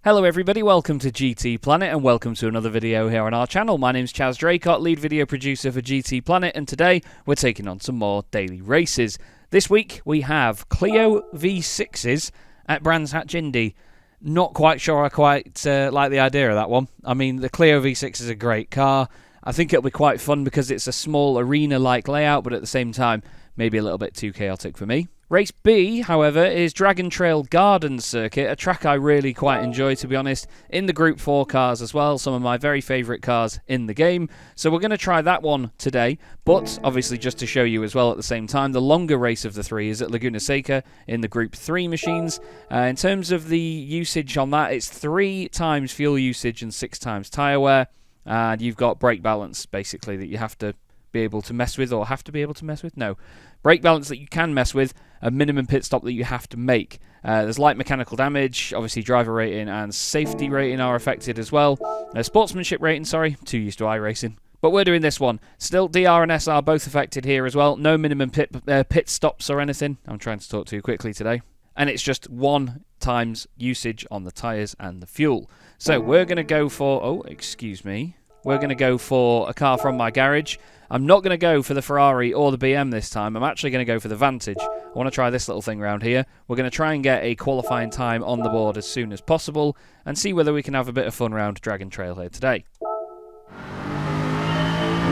Hello everybody, welcome to GT Planet and welcome to another video here on our channel. My name's Chaz Draycott, lead video producer for GT Planet, and today we're taking on some more daily races. This week we have Clio V6s at Brands Hatch Indy. Not quite sure I quite like the idea of that one. I mean, the Clio V6 is a great car. I think it'll be quite fun because it's a small arena-like layout, but at the same time, maybe a little bit too chaotic for me. Race B, however, is Dragon Trail Gardens Circuit, a track I really quite enjoy, to be honest, in the Group 4 cars as well, some of my very favourite cars in the game. So we're going to try that one today, but obviously just to show you as well at the same time, the longer race of the three is at Laguna Seca in the Group 3 machines. In terms of the usage on that, it's 3 times fuel usage and 6 times tyre wear, and you've got brake balance, basically, that you have to be able to mess with, or have to be able to mess with? No. Brake balance that you can mess with, a minimum pit stop that you have to make. There's light mechanical damage, obviously driver rating and safety rating are affected as well. Sportsmanship rating, sorry, too used to iRacing. But we're doing this one. Still, DR and SR both affected here as well. No minimum pit stops or anything. I'm trying to talk too quickly today. And it's just 1 times usage on the tyres and the fuel. So we're going to go for... Oh, excuse me. We're going to go for a car from my garage. I'm not going to go for the Ferrari or the BM this time. I'm actually going to go for the Vantage. I want to try this little thing around here. We're going to try and get a qualifying time on the board as soon as possible and see whether we can have a bit of fun around Dragon Trail here today.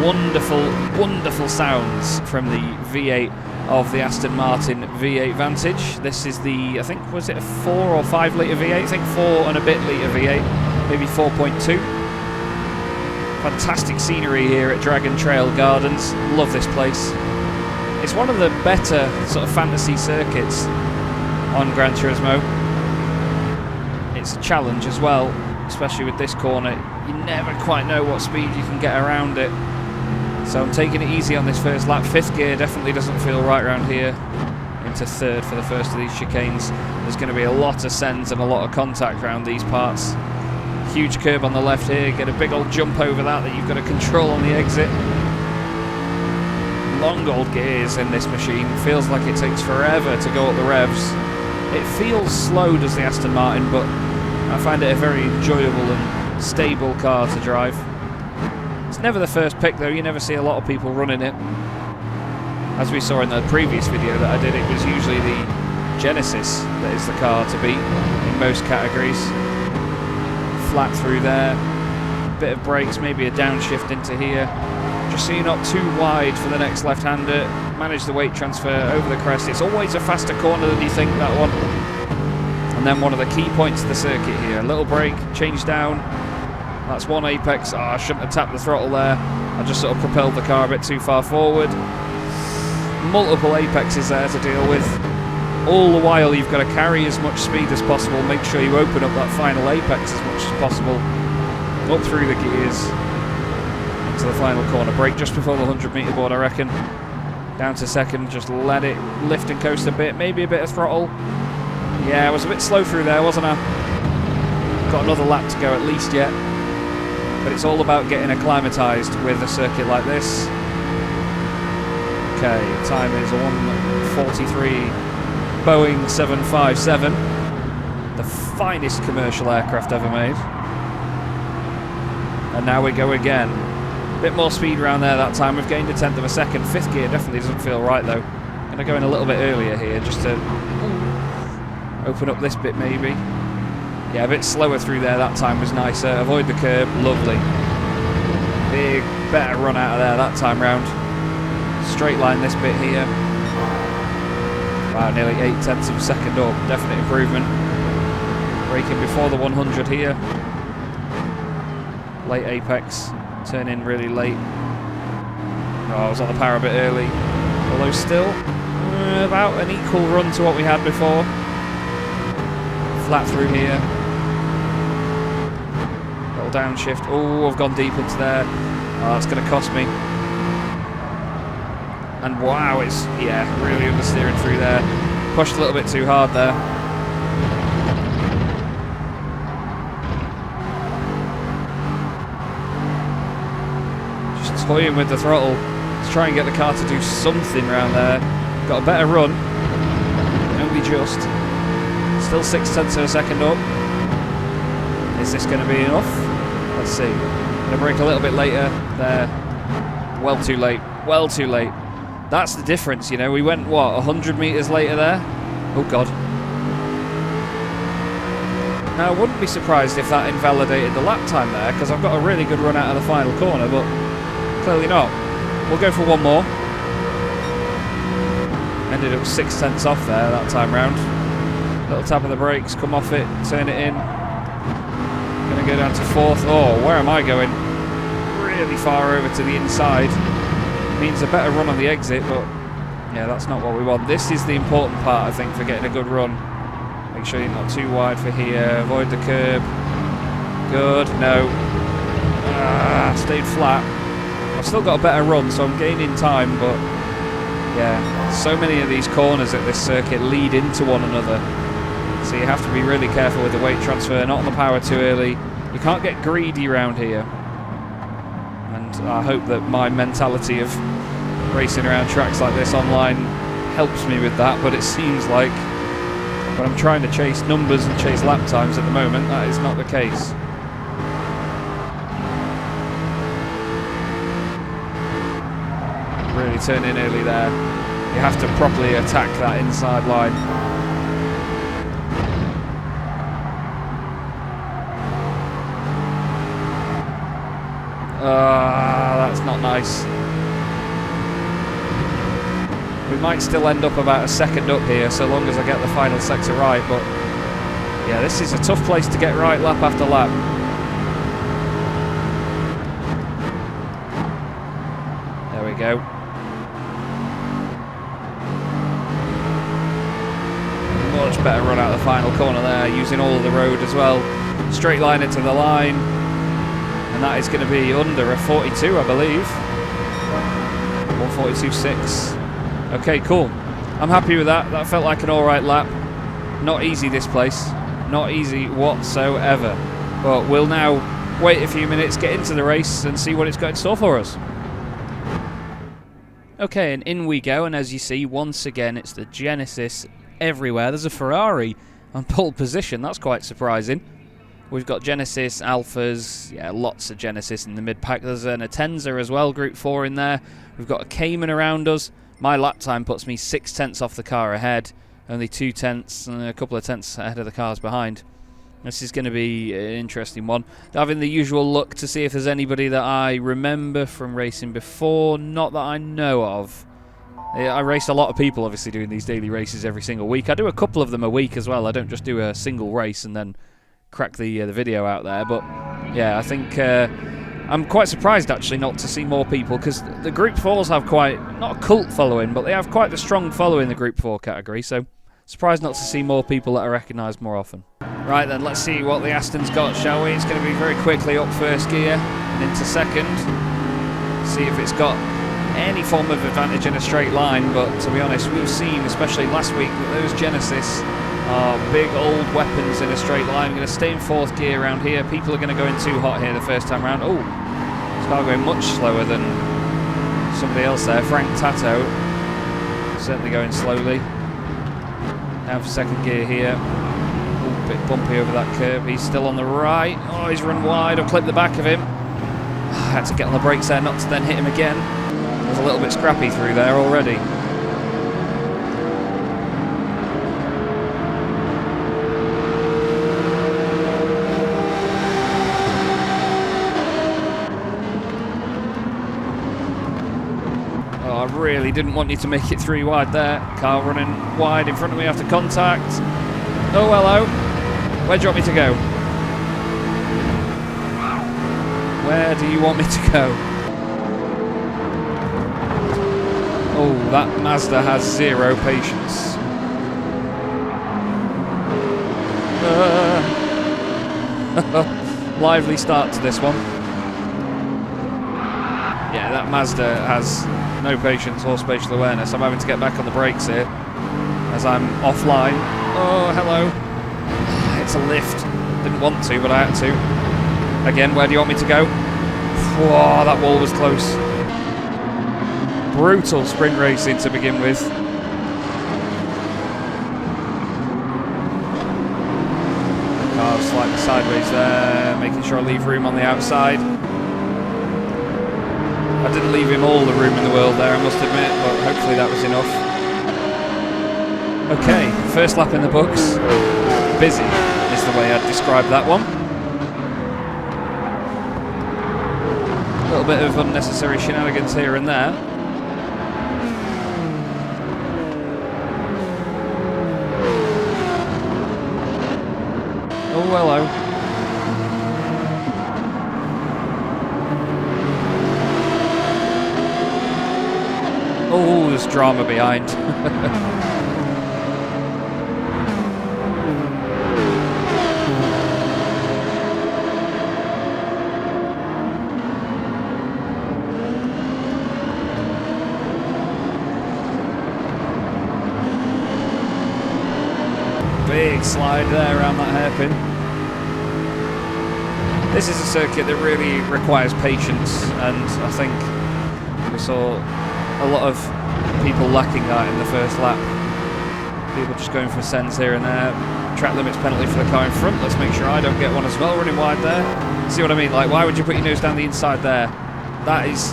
Wonderful, wonderful sounds from the V8 of the Aston Martin V8 Vantage. This is the, I think, was it a 4 or 5 litre V8? I think 4 and a bit litre V8, maybe 4.2. Fantastic scenery here at Dragon Trail Gardens. Love this place. It's one of the better sort of fantasy circuits on Gran Turismo. It's a challenge as well, especially with this corner. You never quite know what speed you can get around it. So I'm taking it easy on this first lap. 5th gear definitely doesn't feel right around here. Into 3rd for the first of these chicanes. There's going to be a lot of sends and a lot of contact around these parts. Huge curb on the left here, get a big old jump over that you've got to control on the exit. Long old gears in this machine, feels like it takes forever to go up the revs. It feels slow, does the Aston Martin, but I find it a very enjoyable and stable car to drive. It's never the first pick though, you never see a lot of people running it. As we saw in the previous video that I did, it was usually the Genesis that is the car to beat in most categories. Flat through there, bit of brakes, maybe a downshift into here, just so you're not too wide for the next left-hander. Manage the weight transfer over the crest. It's always a faster corner than you think, that one. And then one of the key points of the circuit here, a little brake, change down. That's one apex. Oh, I shouldn't have tapped the throttle there. I just sort of propelled the car a bit too far forward. Multiple apexes there to deal with. All the while you've got to carry as much speed as possible, make sure you open up that final apex as much as possible, up through the gears, into the final corner. Brake just before the 100 metre board, I reckon. Down to 2nd, just let it lift and coast a bit, maybe a bit of throttle. Yeah, I was a bit slow through there, wasn't I? Got another lap to go at least yet. But it's all about getting acclimatised with a circuit like this. Okay, time is 1:43. Boeing 757, the finest commercial aircraft ever made. And now we go again. A bit more speed around there that time. We've gained a 1/10 of a second. 5th gear definitely doesn't feel right though. Going to go in a little bit earlier here just to open up this bit maybe. Yeah, a bit slower through there that time was nicer. Avoid the curb, lovely. Big, better run out of there that time round. Straight line this bit here. Wow, nearly 8/10 of a second up, definite improvement. Braking before the 100 here. Late apex, turn in really late. Oh, I was on the power a bit early. Although still, about an equal run to what we had before. Flat through here. Little downshift. Oh, I've gone deep into there. Oh, that's going to cost me. And wow, it's, yeah, really understeering through there. Pushed a little bit too hard there. Just toying with the throttle to try and get the car to do something around there. Got a better run. Only just. Still 6/10 of a second up. Is this going to be enough? Let's see. Going to brake a little bit later. There. Well too late. Well too late. That's the difference, you know. We went, what, 100 metres later there? Oh, God. Now, I wouldn't be surprised if that invalidated the lap time there, because I've got a really good run out of the final corner, but clearly not. We'll go for one more. Ended up 6/10 off there that time round. Little tap of the brakes, come off it, turn it in. Going to go down to 4th. Oh, where am I going? Really far over to the inside. Means a better run on the exit, but yeah, that's not what we want. This is the important part, I think, for getting a good run. Make sure you're not too wide for here. Avoid the curb. Good. No. Stayed flat. I've still got a better run, so I'm gaining time, but yeah, so many of these corners at this circuit lead into one another. So you have to be really careful with the weight transfer, not on the power too early. You can't get greedy around here. And I hope that my mentality of racing around tracks like this online helps me with that, but it seems like when I'm trying to chase numbers and chase lap times at the moment, that is not the case. Really turn in early there. You have to properly attack that inside line. That's not nice. We might still end up about a second up here, so long as I get the final sector right, but yeah, this is a tough place to get right lap after lap. There we go. Much better run out of the final corner there, using all of the road as well. Straight line into the line. And that is going to be under a 42, I believe. 142.6. Okay, cool. I'm happy with that. That felt like an alright lap. Not easy, this place. Not easy whatsoever. But we'll now wait a few minutes, get into the race, and see what it's got in store for us. Okay, and in we go. And as you see, once again, it's the Genesis everywhere. There's a Ferrari on pole position. That's quite surprising. We've got Genesis, Alphas, yeah, lots of Genesis in the mid-pack. There's an Atenza as well, Group 4 in there. We've got a Cayman around us. My lap time puts me 6/10 off the car ahead. Only 2/10 and a couple of tenths ahead of the cars behind. This is going to be an interesting one. Having the usual look to see if there's anybody that I remember from racing before. Not that I know of. I race a lot of people, obviously, doing these daily races every single week. I do a couple of them a week as well. I don't just do a single race and then crack the video out there, but yeah, I think I'm quite surprised actually not to see more people, because the Group 4s have quite, not a cult following, but they have quite the strong following in the Group 4 category, so surprised not to see more people that are recognised more often. Right then, let's see what the Aston's got, shall we? It's going to be very quickly up first gear and into second. See if it's got any form of advantage in a straight line, but to be honest, we've seen, especially last week, that those Genesis are big old weapons in a straight line. I'm going to stay in 4th gear around here. People are going to go in too hot here the first time round. Oh, this car going much slower than somebody else there. Frank Tato certainly going slowly. Down for 2nd gear here. Oh, bit bumpy over that curb. He's still on the right. Oh, he's run wide. I'll clip the back of him. I had to get on the brakes there not to then hit him again. I was a little bit scrappy through there already. I really didn't want you to make it 3 wide there. Car running wide in front of me after contact. Oh, hello. Where do you want me to go? Where do you want me to go? Oh, that Mazda has 0 patience. Lively start to this one. Yeah, that Mazda has no patience or spatial awareness. I'm having to get back on the brakes here as I'm offline. Oh, hello. It's a lift. Didn't want to, but I had to. Again, where do you want me to go? Whoa, that wall was close. Brutal sprint racing to begin with. car slightly sideways there, making sure I leave room on the outside. I didn't leave him all the room in the world there, I must admit, but hopefully that was enough. Okay, first lap in the books. Busy is the way I'd describe that one. A little bit of unnecessary shenanigans here and there. Oh, hello. Oh, there's drama behind. Big slide there around that hairpin. This is a circuit that really requires patience, and I think we saw a lot of people lacking that in the first lap. People just going for sense here and there. Track limits penalty for the car in front. Let's make sure I don't get one as well, running wide there. See what I mean? Like, why would you put your nose down the inside there? That is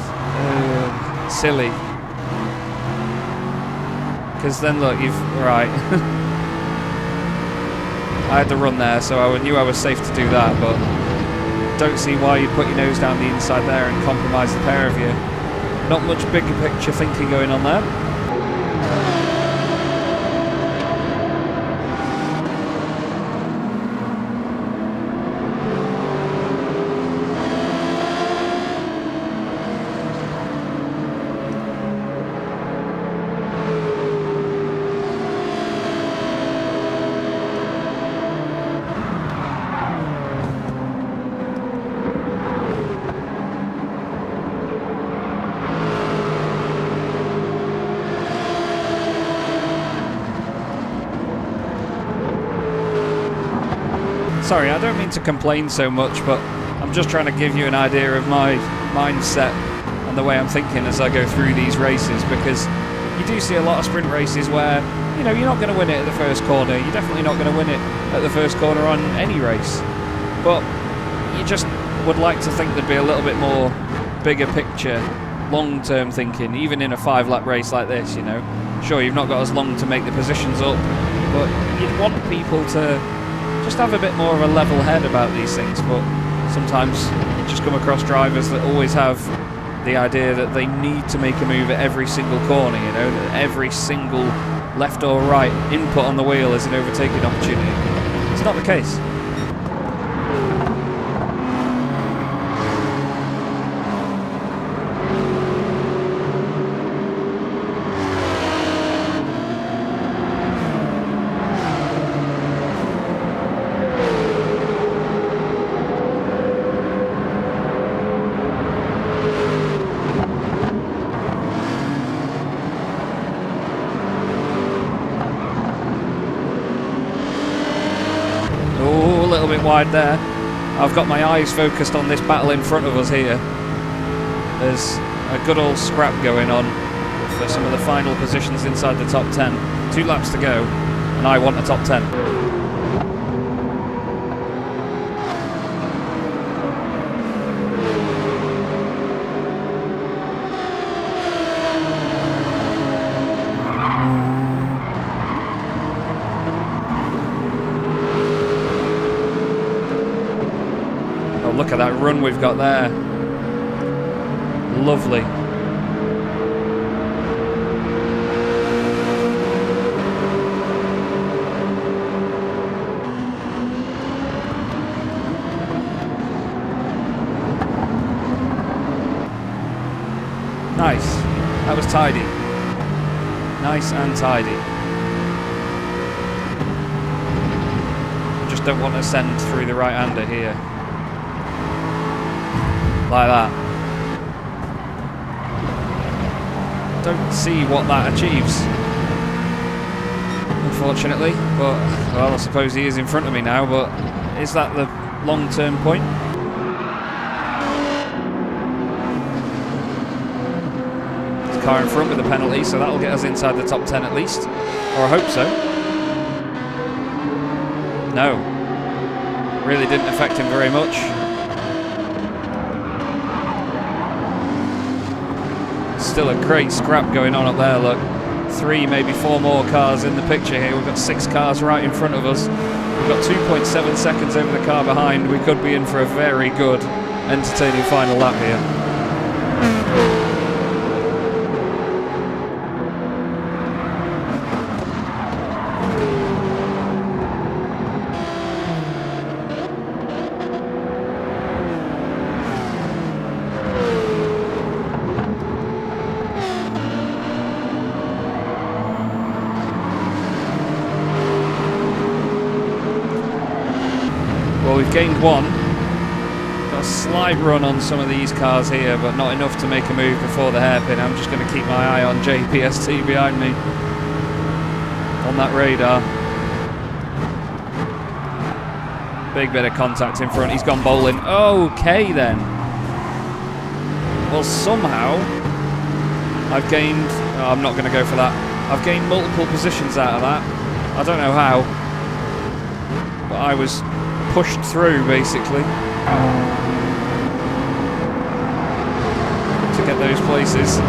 silly. Because then look, you've... Right. I had the run there, so I knew I was safe to do that, but don't see why you'd put your nose down the inside there and compromise the pair of you. Not much bigger picture thinking going on there. Sorry, I don't mean to complain so much, but I'm just trying to give you an idea of my mindset and the way I'm thinking as I go through these races, because you do see a lot of sprint races where, you know, you're not going to win it at the first corner. You're definitely not going to win it at the first corner on any race. But you just would like to think there'd be a little bit more bigger picture, long-term thinking, even in a 5-lap race like this, you know. Sure, you've not got as long to make the positions up, but you'd want people to just have a bit more of a level head about these things. But sometimes you just come across drivers that always have the idea that they need to make a move at every single corner, you know, that every single left or right input on the wheel is an overtaking opportunity. It's not the case. Wide there. I've got my eyes focused on this battle in front of us here. There's a good old scrap going on for some of the final positions inside the top 10. 2 laps to go, and I want a top 10. Look at that run we've got there. Lovely. Nice. That was tidy. Nice and tidy. Just don't want to send through the right-hander here. Like that. Don't see what that achieves, unfortunately, but, well, I suppose he is in front of me now, but is that the long-term point? There's a car in front with a penalty, so that'll get us inside the top 10 at least, or I hope so. No. Really didn't affect him very much. Still a great scrap going on up there, look. 3, maybe 4 more cars in the picture here. We've got 6 cars right in front of us. We've got 2.7 seconds over the car behind. We could be in for a very good, entertaining final lap here. Well, we've gained 1. Got a slight run on some of these cars here, but not enough to make a move before the hairpin. I'm just going to keep my eye on JPST behind me on that radar. Big bit of contact in front. He's gone bowling. Okay, then. Well, somehow I've gained... Oh, I'm not going to go for that. I've gained multiple positions out of that. I don't know how, but I was pushed through, basically, to get those places.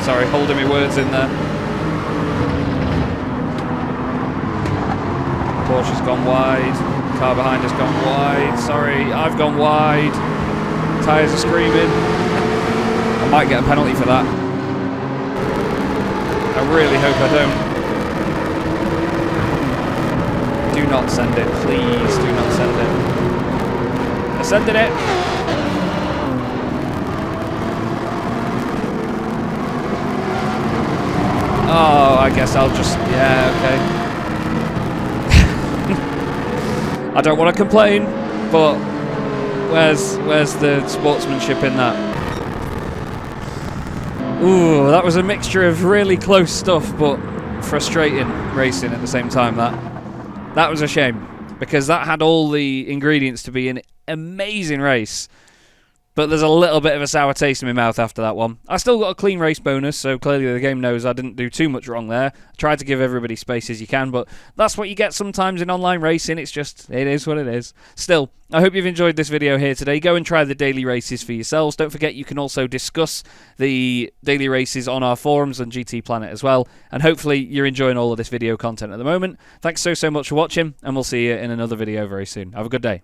Sorry, holding my words in there. Porsche's gone wide. Car behind has gone wide. Sorry, I've gone wide. Tyres are screaming. I might get a penalty for that. I really hope I don't. Do not send it, please do not send it. I sending it. Oh, I guess I'll just, yeah, okay. I don't want to complain, but where's the sportsmanship in that? Ooh, that was a mixture of really close stuff, but frustrating racing at the same time, That was a shame, because that had all the ingredients to be an amazing race. But there's a little bit of a sour taste in my mouth after that one. I still got a clean race bonus, so clearly the game knows I didn't do too much wrong there. I tried to give everybody space as you can, but that's what you get sometimes in online racing. It's just, it is what it is. Still, I hope you've enjoyed this video here today. Go and try the daily races for yourselves. Don't forget you can also discuss the daily races on our forums on GT Planet as well. And hopefully you're enjoying all of this video content at the moment. Thanks so much for watching, and we'll see you in another video very soon. Have a good day.